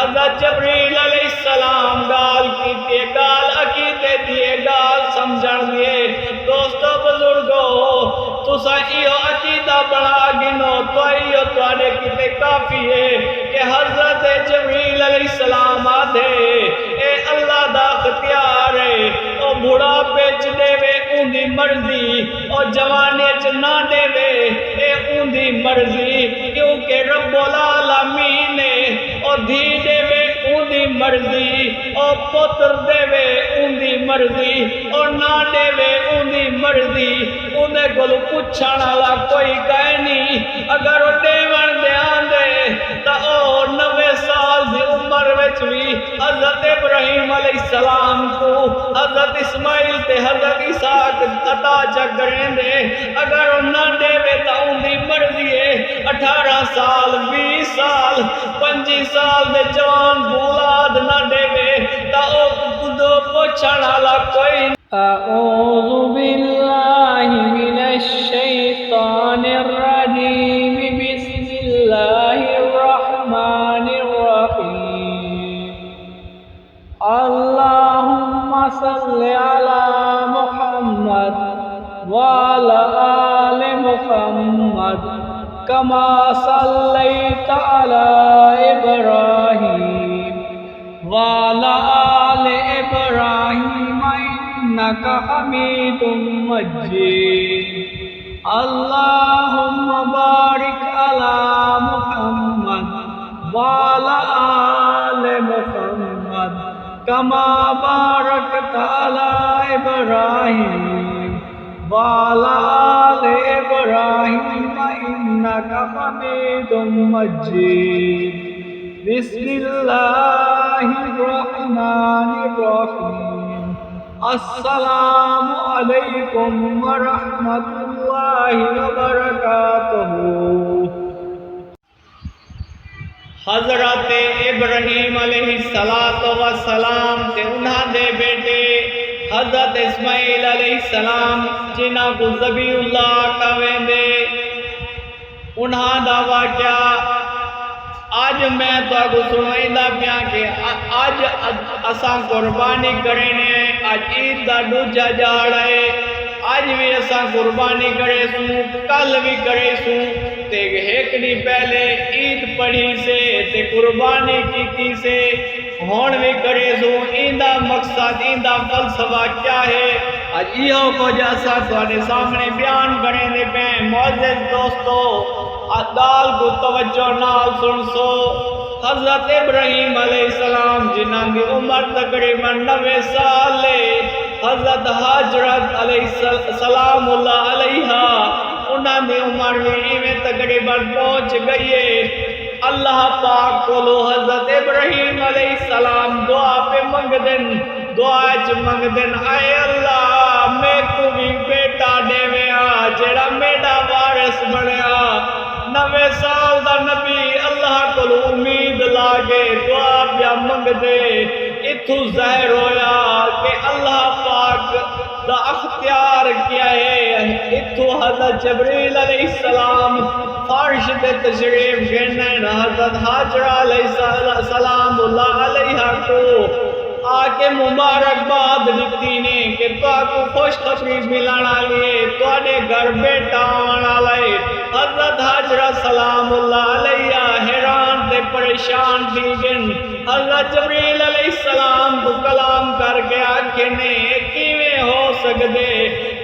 حضرت جبریل علیہ السلام گال کی گال عقیدے دیے گال سمجھن دیے دوستو بزرگو تسا ایو عقیدہ بڑا گنو تو ایو تواڈے کتے کافی ہے کہ حضرت جبریل علیہ السلام آدھے اے اللہ دا اختیار ہے او بڑا پیچ دے وے اون دی مرضی او جوانے چ نہ دے وے اے اون دی مرضی کیونکہ رب العالمین نے او دھی دے وے اون دی مرضی او پتر دے وے اون دی مرضی او نہ دے وے اون دی مرضی اون دے کول پوچھن والا کوئی کہے نہیں اگر او دیون دے آندے تا او 90 سال دی عمر وچ بھی حضرت ابراہیم علیہ السلام کو حضرت اسماعیل تے حضرت اسحاق عطا چ کریں دے اگر او نہ دے وے تا اون دی مرضی ہے 18 سال 20 سال 25 سال دے جوان اولاد نہ دے وے تا او خودو پوچھن والا کوئی اعوذ باللہ من الشیطان الرجیم بسم اللہ الرحمن الرحیم اللہم صل علی محمد وعلی آل محمد کما صلیت علی ابراہیم وعلی آل ابراہیم انک حمید مجید اللہم بارک علی محمد وعلی آل محمد کما بارکت علی ابراہیم وعلی آل ابراہیم انک حمید مجید بسم اللہ الرحمن الرحیم السلام علیکم ورحمۃ اللہ وبرکاتہ۔ حضرت ابراہیم علیہ السلام تے انہاں دے بیٹے حضرت اسماعیل علیہ السلام جنہاں کو ذبیح اللہ کہویں دے انہاں دا واقعہ آج میں تو آگو سنوائندہ پیا کہ آج اساں قربانی کرنے آج عید دا دوجا جا رہے آج بھی اساں قربانی کرے سوں کل بھی کرے سوں تے ایک دی پہلے عید پڑھی سے تے قربانی کی سے ہون بھی کرے سوں ایندہ مقصد ایندہ فلسفہ کیا ہے آج یہ کو جیسا تواڈے سامنے بیان کریں دے پہ معزز دوستو دال کو توجہ نال سن سو حضرت ابراہیم علیہ السلام جنہاں کی عمر تقریباً 90 سال لے حضرت حجرت علیہ السلام اللہ علیہ انہاں دی عمر میں تقریباً پہنچ گئی ہے اللہ پاک کو لو حضرت ابراہیم علیہ السلام دعا پہ منگ دن دعا چ منگ دن اے اللہ میں کو بھی بیٹا دے ویا جڑا میرا وارث بنیا 90 سال دا نبی اللہ کو امید لاگے دعا پیا منگ دے اتھو ظاہر ہویا کہ اللہ پاک دا اختیار کیا ہے اتھو حضرت جبریل علیہ السلام فرش دے تشریف گھنن حضرت حاجرہ علیہ السلام اللہ علیہ کو آکے مبارکباد دیتی نے کہ تو کو خوش خبری ملانا لیے تو نے گھر بیٹا آنا لائے حضرت حاجرہ سلام اللہ علیہ حیران تے پریشان تھی گن حضرت جبریل علیہ السلام کو کلام کر کے آکھنے کیویں ہو سکدے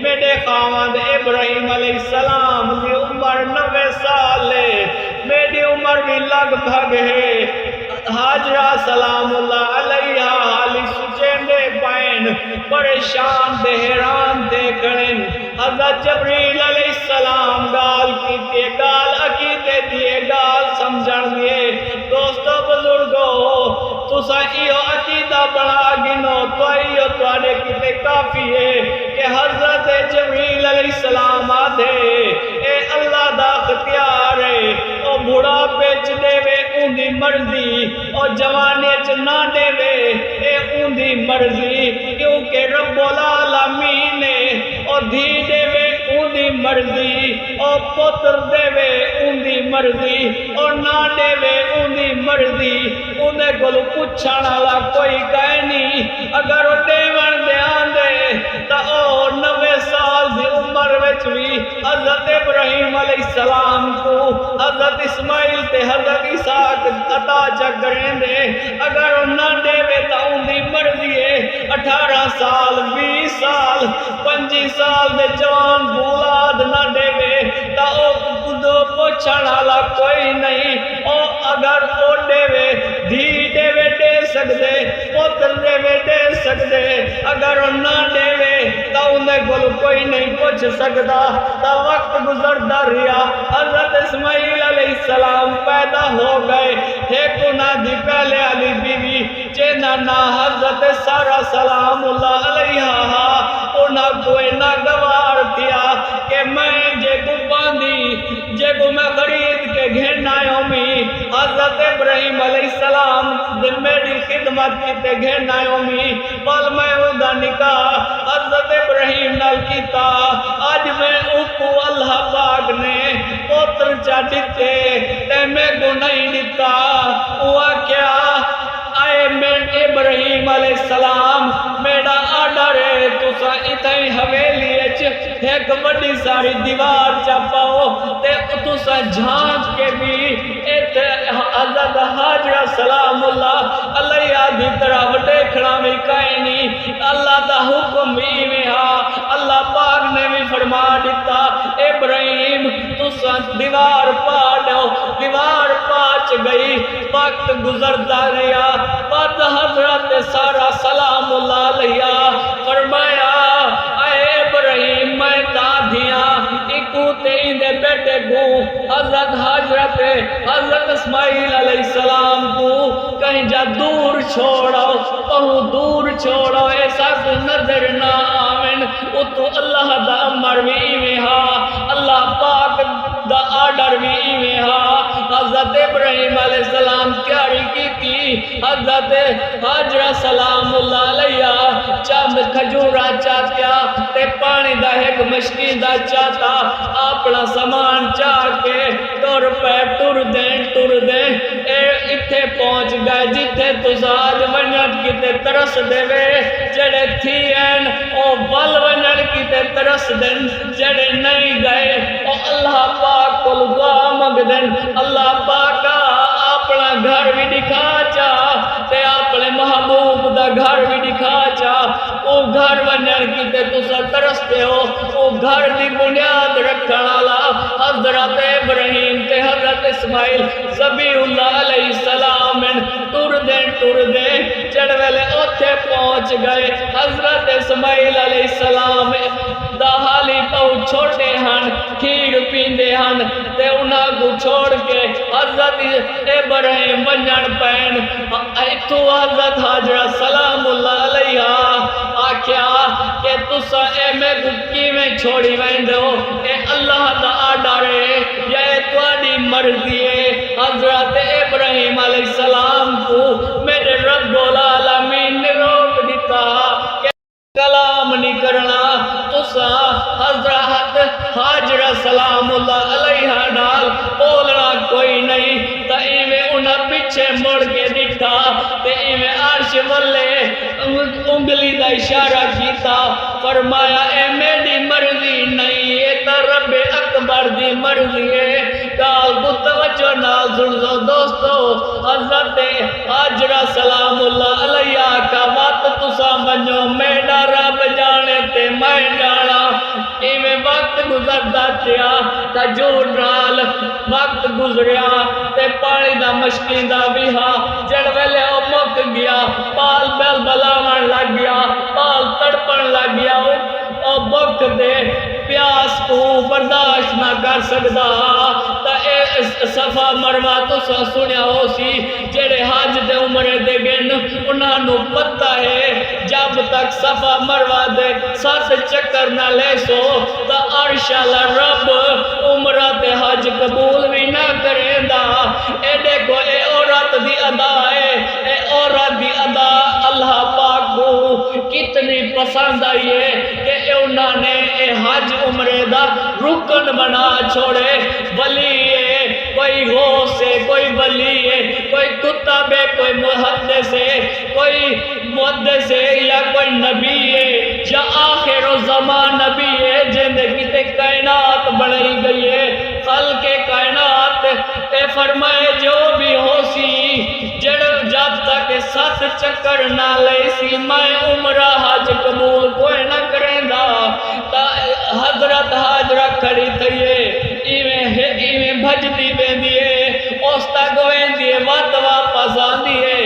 میرے خاوند ابراہیم علیہ السلام کی عمر 90 سال ہے میری عمر بھی لگ بھگ ہے حاجرہ سلام اللہ علیہ حالی سچیندے پائن پریشان دے حیران دے کھڑن حضرت جبریل علیہ السلام گال کی گال عقیدے دیے گال سمجھن دیے دوستو بزرگو تسا ایو عقیدہ بڑا گنو تو ایو تواڈے کتے کافی ہے کہ حضرت جبریل علیہ السلام آدھے اے اللہ دا اختیار ہے او بڑا پیچ دے وے اون دی مرضی او جوانے چ نہ دے وے اے اون دی مرضی کیونکہ رب العالمین نے او دھی دے وے اون دی مرضی او پتر دے وے اون دی مرضی او نہ دے وے اون دی مرضی اون اندے کولو پوچھن والا کوئی کہے نہیں اگر وہ دیون دے آندے تا او 90 سال دی عمر وچ بھی حضرت ابراہیم علیہ السلام کو حضرت اسماعیل تے حضرت اسحاق عطا چکریں دے اگر وہ نہ دے تا ان دی مرضی ہے 18 سال 20 سال 25 سال دے جوان اولاد نہ دے تا او خودو پوچھن والا کوئی نہیں او اگر او دے دھی دے سکدے پتر دے سکدے اگر وہ نہ دے تا انہیں کول کوئی نہیں پوچھ سکدا تا وقت گزردا رہیا حضرت اسماعیل علیہ السلام پیدا ہو گئے ایک انہاں دی پہلے والی بیوی جنہاں نا حضرت سارہ سلام اللہ علیہا انہاں کوئی نہ گوار تھیا کہ میں جے کو باندھی جے کو میں خرید کے گھن آئیوں می حضرت ابراہیم علیہ السلام دن میری خدمت کیتے گھن آئیوں می پل میں ادا نکاح حضرت ابراہیم نال کیتا آج میں اوپو اللہ پاک نے پوتر چا دیتے تے میں کو نہیں دیتا ہوا کیا آئے میں ابراہیم علیہ السلام میرا آڈر ہے تسا اتائی حویلی ایک بڑی ساری دیوار چاپاؤ تے تسا جھانک کے بھی حضرت حاجرہ سلام اللہ علیہ دی طرف دیکھنا بھی کائنی اللہ دا حکم بھی میں اللہ پاک نے بھی فرما دیتا ابراہیم تسا دیوار پا دو دیوار پاچ گئی وقت گزرتا رہا بعد حضرت سارہ سلام اللہ علیہ فرمایا اے ابراہیم میں تا دیا ایکو تیندے بیٹے کو حضرت حضرت اسماعیل علیہ السلام کو کہیں جا دور چھوڑو کہوں دور چھوڑو ایسا کو نظر نہ آمن اتو اللہ دا امر بھی میں اللہ پاک دا آڈر بھی میں حضرت ابراہیم علیہ السلام تیاری کی تھی حضرت حاجرہ سلام اللہ علیہ چند کھجورہ چاہتیا تے پانی دا ایک مشکی دا چاہتا اپنا سامان چاہ کے ٹر پہ ٹر دیں اتھے پہنچ گئے جتھے تساج ونجن کیتے ترس دے وے جڑے تھی این او بل ونجن کیتے ترس دیں جڑے نہیں گئے او اللہ پاک کو دعا مانگ دیں اللہ پاک اپنا گھر بھی دکھا چاہ تے اپنے محبوب دا گھر بھی دکھا چاہ او گھر ونجن کیتے تسا ترستے ہو او گھر دی بنیاد رکھن والا حضرت ابراہیم تے حضرت اسماعیل ذبیح اللہ علیہ السلام ٹر دیں چڑھ ویلے اوتھے پہنچ گئے حضرت اسماعیل علیہ السلام دا حالی پہو چھوٹے ہن کھیر پیندے ہن تے انہاں کو چھوڑ کے حضرت ابراہیم ونجن پین ایتھو حضرت حاجرہ سلام اللہ علیہ آکھیا کہ تسا اے میں گکی میں چھوڑی ویندے ہو اے اللہ دا آڈر ہے یا اے تواڈی مرضی ہے حضرت ابراہیم علیہ السلام کو میرے رب العالمین نے روک دیتا کہ کلام نہیں کرنا تسا حضرت حاجرہ سلام اللہ علیہ نال بولنا کوئی نہیں تا ایویں انہاں پیچھے مڑ کے دکھا تے ایویں عرش والے انگلی دا اشارہ کیتا فرمایا اے میری مرضی نہیں اے تا رب اکبر دی مرضی ہے گال کو توجہ نال سنو دوستو حضرت حاجرہ سلام اللہ علیہ کا وقت تسا منو میرا رب جانے تے میں جانا ایویں وقت گزردا چیا کھجور نال وقت گزریا تے پانی دا مشکی دا بھی جڑ ویلے او مک گیا پال بل بلاون لگ گیا پال تڑپن لگ گیا او بک دے پیاس کو برداشت نہ کر سکدا تا اے صفا مروا تسا سنیا ہو سی جڑے حج دے عمرے دے گن انہاں نو پتہ ہے جب تک صفا مروا دے 7 چکر نہ لے سو تا عرش والا رب عمرہ تے حج قبول بھی نہ کریندا اے دیکھو اے عورت دی ادا ہے اے عورت دی ادا اللہ پاک کو کتنی پسند آئی ہے کہ انہوں نے اے حج عمرے دا رکن بنا چھوڑے ولی کوئی غوث ہے کوئی ولی ہے، کوئی کتب ہے، کوئی محدث ہے، کوئی محدث ہے، یا کوئی نبی ہے، یا آخر الزمان نبی ہے جن کتے کائنات بڑھائی گئی ہے، خلق کائنات اے فرمائے جو بھی ہو سی جب تک 7 چکر نہ لے سی میں عمرہ حج قبول کوئی نہ کریں دا۔ تا حضرت حاجرہ کھڑی تھئیے ایویں بھجدی بیندیے اس تک ویندیے وقت واپس آندیے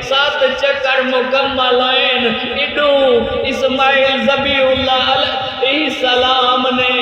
7 چکر مکمل ہیں۔ اڈو اسماعیل ذبیح اللہ علیہ السلام نے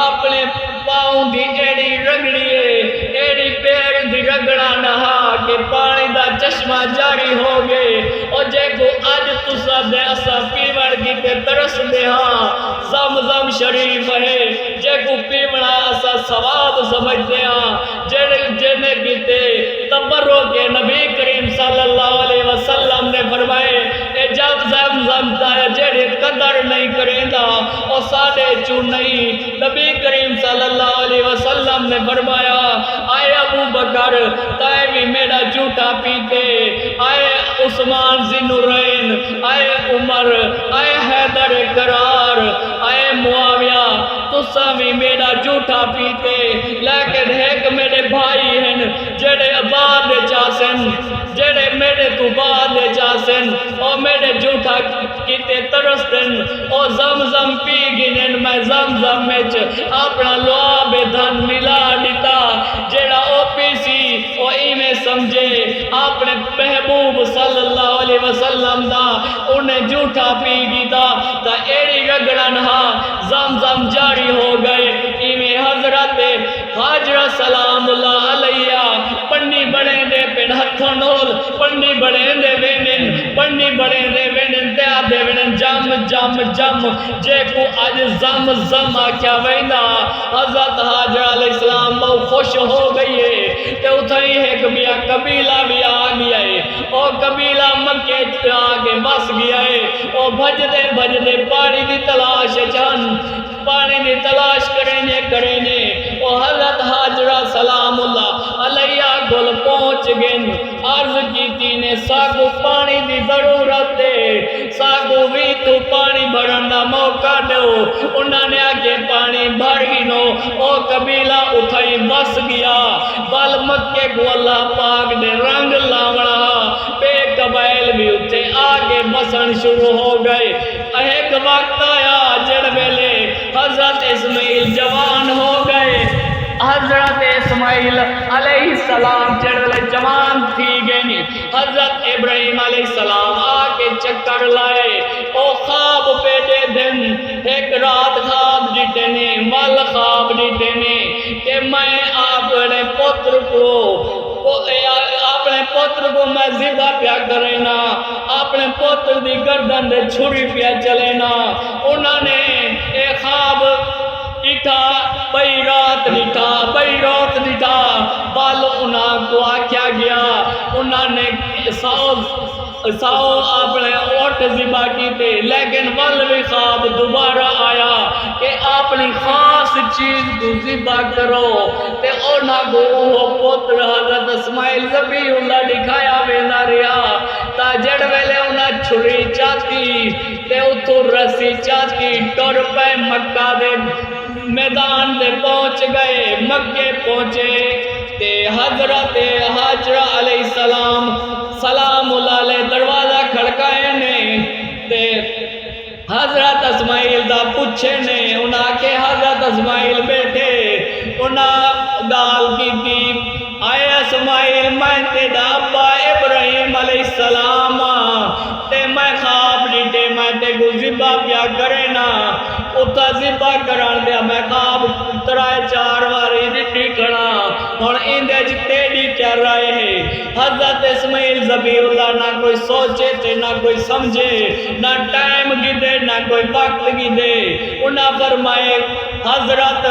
اپنے پاؤں دی ایڑی رگڑی ہے، ایڑی پیر دی رگڑا نہا کہ پانی دا چشمہ جاری ہو گئے، اور جے کو اج تسا دے اسا پیوڑ کی تے ترس دے ہاں زمزم شریف ہے، جے کو پیوڑا اسا ثواب سمجھتے ہاں، جنے کیتے تبرو کے نبی کریم صلی اللہ علیہ وسلم نے فرمائے اے جب زمزم دا جڑے قدر نہیں کریں دا اور ساڑے چو نہیں۔ نبی کریم صلی اللہ علیہ وسلم نے فرمایا آئے ابو بکر تائے بھی میرا جھوٹا پیتے، آئے عثمان ذی-النورین، آئے عمر، آئے حیدر کرار، آئے معاویہ تسا بھی میرا جھوٹا پیتے، لیکن ایک میرے بھائی ہیں جڑے بعد چاسن، جڑے میرے تو بعد چاسن اور میرے جھوٹا کیتے ترستن اور زمزم پی گنن میں زمزم میں اپنا لعاب دھن ملا دیتا جڑا او پی سی او ایمیں سمجھے اپنے محبوب صلی اللہ علیہ وسلم دا انہیں جھوٹا پی گیتا تا ایڑی رگڑن ہاں زمزم جاری ہو گئے۔ ایمیں حضرت حاجرہ سلام اللہ علیہ پنی بڑے دے پن ہتھوں نول پنی بڑے دے وینن پنی بڑے دے وینن تیا دے وینن جم جم جم جے کو اج زم زم آکیا وینا حضرت حاجرہ علیہ السلام بہت خوش ہو گئی ہے کہ اتھائی ایک بیا قبیلہ بھی آگیا ہے اور قبیلہ مکے آگے بس گیا ہے اور بھج دے پانی دی تلاش جان پانی دی تلاش کرنے اور حضرت حاجرہ سلام اللہ علیہ گل پہنچ گئن عرض کی نے ساگو پانی دی ضرورت دے ساگو بھی تو پانی بھرن دا موقع دو انہوں نے آگے پانی بھر گنو اور قبیلہ اٹھائی بس گیا بل مکے کو اللہ پاک نے رنگ لاوڑا بے قبائل بھی اٹھے آگے بسن شروع ہو گئے۔ ایک وقت آیا جڑ ویلے حضرت اسماعیل جوان ہو گئے، حضرت اسماعیل علیہ السلام جڑے جوان تھی گئے، حضرت ابراہیم علیہ السلام آکے چکر لائے او خواب پیٹے دن ایک رات خواب دیتے نے مال خواب دیتے نے کہ میں اپنے پتر کو میں ذبح پیا کرینا اپنے پتر دی گردن دے چھری پیا چلینا۔ انہوں نے ایک خواب ڈٹھا بئی رات ڈٹھا بال انہاں کو آکھیا گیا انہوں نے ساؤ اپنے اوٹ ذبح کیتے لیکن ول بھی خواب دوبارہ آیا کہ اپنی خاص چیز کو ذبح کرو تے انہاں کو وہ پتر حضرت اسماعیل ذبیح اللہ دکھایا ویندا رہیا تا جڑ ویلے انہاں چھری چاتی تے اتھوں رسی چاتی ٹر پے مکہ دے میدان دے پہنچ گئے، مکے پہنچے تے حضرت حاجرہ علیہ السلام سلام اللہ علیہ دروازہ کھڑکائے نے تے حضرت اسماعیل دا پوچھے نے انہاں کے حضرت اسماعیل بیٹھے انہاں گال کی تھی آئے اسماعیل میں تیرا ابا ابراہیم علیہ السلام تے میں خواب ڈیٹے میں تے کو ذبح پیا کرے نا اتھا ذبح کران دیا میں خواب 3-4 واری ڈٹی کھڑا ہن ایندے وچ تیری کیا رائے ہے۔ حضرت اسماعیل ذبیح اللہ نہ کوئی سوچے تے نہ کوئی سمجھے نہ ٹائم گدے نہ کوئی وقت گدے انہاں فرمائے حضرت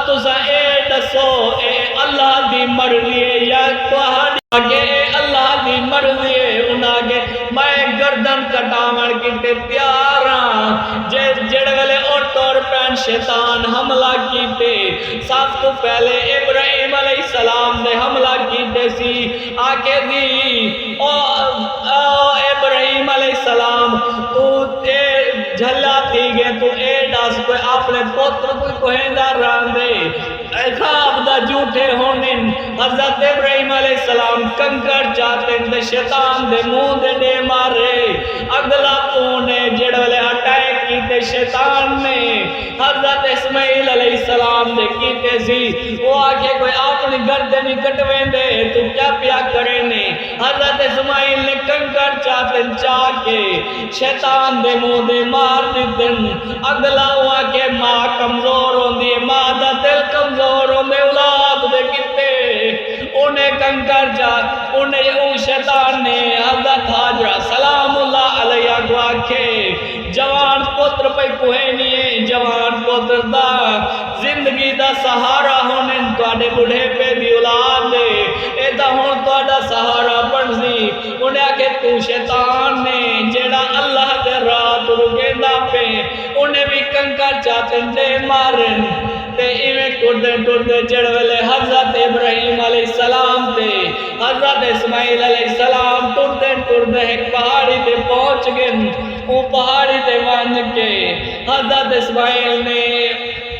تسا اے دسو اے اللہ دی مرضی ہے یا تہاڈی آگے اللہ دی مرضی ہے انہاں کے میں گردن کٹاون کیتے تیار ہاں جڑ ویلے اٹھ طور پر شیطان حملہ کیتے سب تو پہلے ابراہیم علیہ السلام نے حملہ کیتے سی آکے دی او ابراہیم علیہ السلام تو جھلا تھی گئے تو اے ڈاس کوئی اپنے پوتر کوئی کوہندہ ران دے خواب دا جھوٹے ہونے حضرت ابراہیم علیہ السلام کنکر چاہتے ہیں شیطان دے منہ دے مارے اگلا پونے جڑولے اٹیک کیتے شیطان نے حضرت اسماعیل علیہ السلام دے کیتے سی وہ آکے کوئی اپنی گردنی کٹویں دے تو کیا پیا کرے نے حضرت اسماعیل نے کنکر چاہتے چاہ کے شیطان دے منہ دے مار دیتے اگلا ہوا کہ ماں کمزور ہوں دی ماں دا دل کمزور ہوں دے اولاد دے کتے انہیں کنکر چاہ انہیں اون شیطان نے حضرت حاجرہ سلام اللہ علیہ کو آکھے جوان پتر پہ کوئے نہیں جوان پتر دا زندگی دا سہارا ہونے توڑے بڑھے پہ بھی اولاد دے اے دا ہون توڑا سہارا بن سی انہیں آکھے تو شیطان نے جیڑا اللہ دے رات رکے دا پہ انہیں بھی کنکر چاہتے دے مارن تے ایویں ٹوٹے جڑولے حضرت ابراہیم علیہ السلام تے حضرت اسماعیل علیہ السلام ٹوٹے ایک پہاڑی تے پہنچ گئے وہ پہاڑی تے وانج کے حضرت اسماعیل نے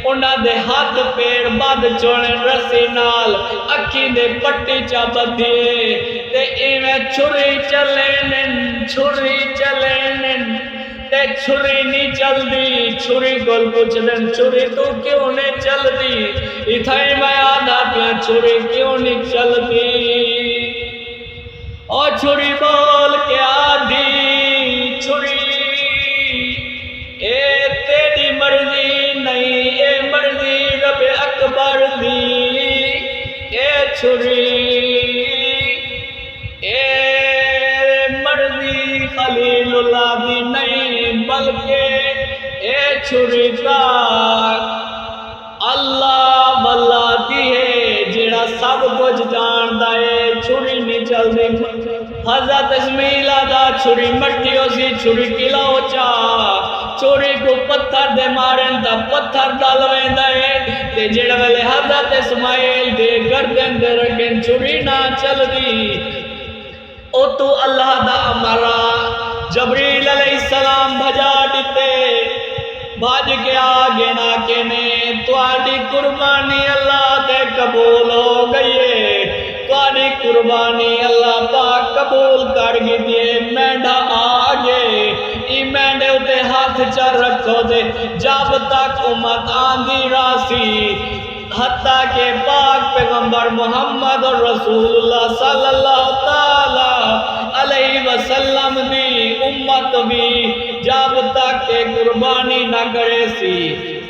انہاں دے ہاتھ پیر بد چوڑے رسی نال اکھی دے پٹی چا بدھیے تے ایویں چھری چلے تے چھری نہیں چل دی چھری گل پوچھ دن چھری تو کیوں نہیں چل دی اتھائی میں آدھا پیا چھری کیوں نہیں چل دی اور چھری بول کے آدھی چھری اے تیری مرضی نہیں اے مرضی رب اکبر دی اے چھری اے مرضی خلیل اللہ دی نہیں بلکہ اے چھری کا اللہ واللہ دی ہے جڑا سب کچھ جان دائے چھری نہیں چل دے حضرت اسماعیل دا چھری مٹی ہو سی چھری کلا ہو چا چھری کو پتھر دے مارن دا پتھر ڈالویں دائے تے جڑا ویلے حضرت اسماعیل دے گردن دے رکھیں چھری نہ چل دی او تو اللہ دا امرا جبریل علیہ السلام بھجا دیتے بھاج کے آگے نہ کے نے تواڈی قربانی اللہ تے قبول ہو گئی تواڈی قربانی اللہ پاک قبول کر گئی مینڈا آگے ای مینڈے اتے ہاتھ چر رکھو دے جب تک امت آندھی راسی حتیٰ کہ پاک پیغمبر محمد رسول اللہ صلی اللہ تعالی علیہ وسلم دی امت بھی جب تک کہ قربانی نہ کرے سی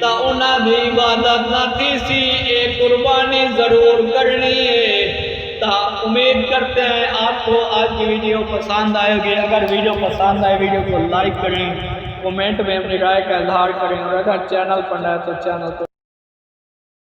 تا انہاں بھی عبادت نہ تھی سی اے قربانی ضرور کرنی ہے تا امید کرتے ہیں آپ کو آج کی ویڈیو پسند آئے گی اگر ویڈیو پسند آئے ویڈیو کو لائک کریں کومنٹ میں اپنی رائے کا اظہار کریں اور اگر چینل پر نئے تو چینل کو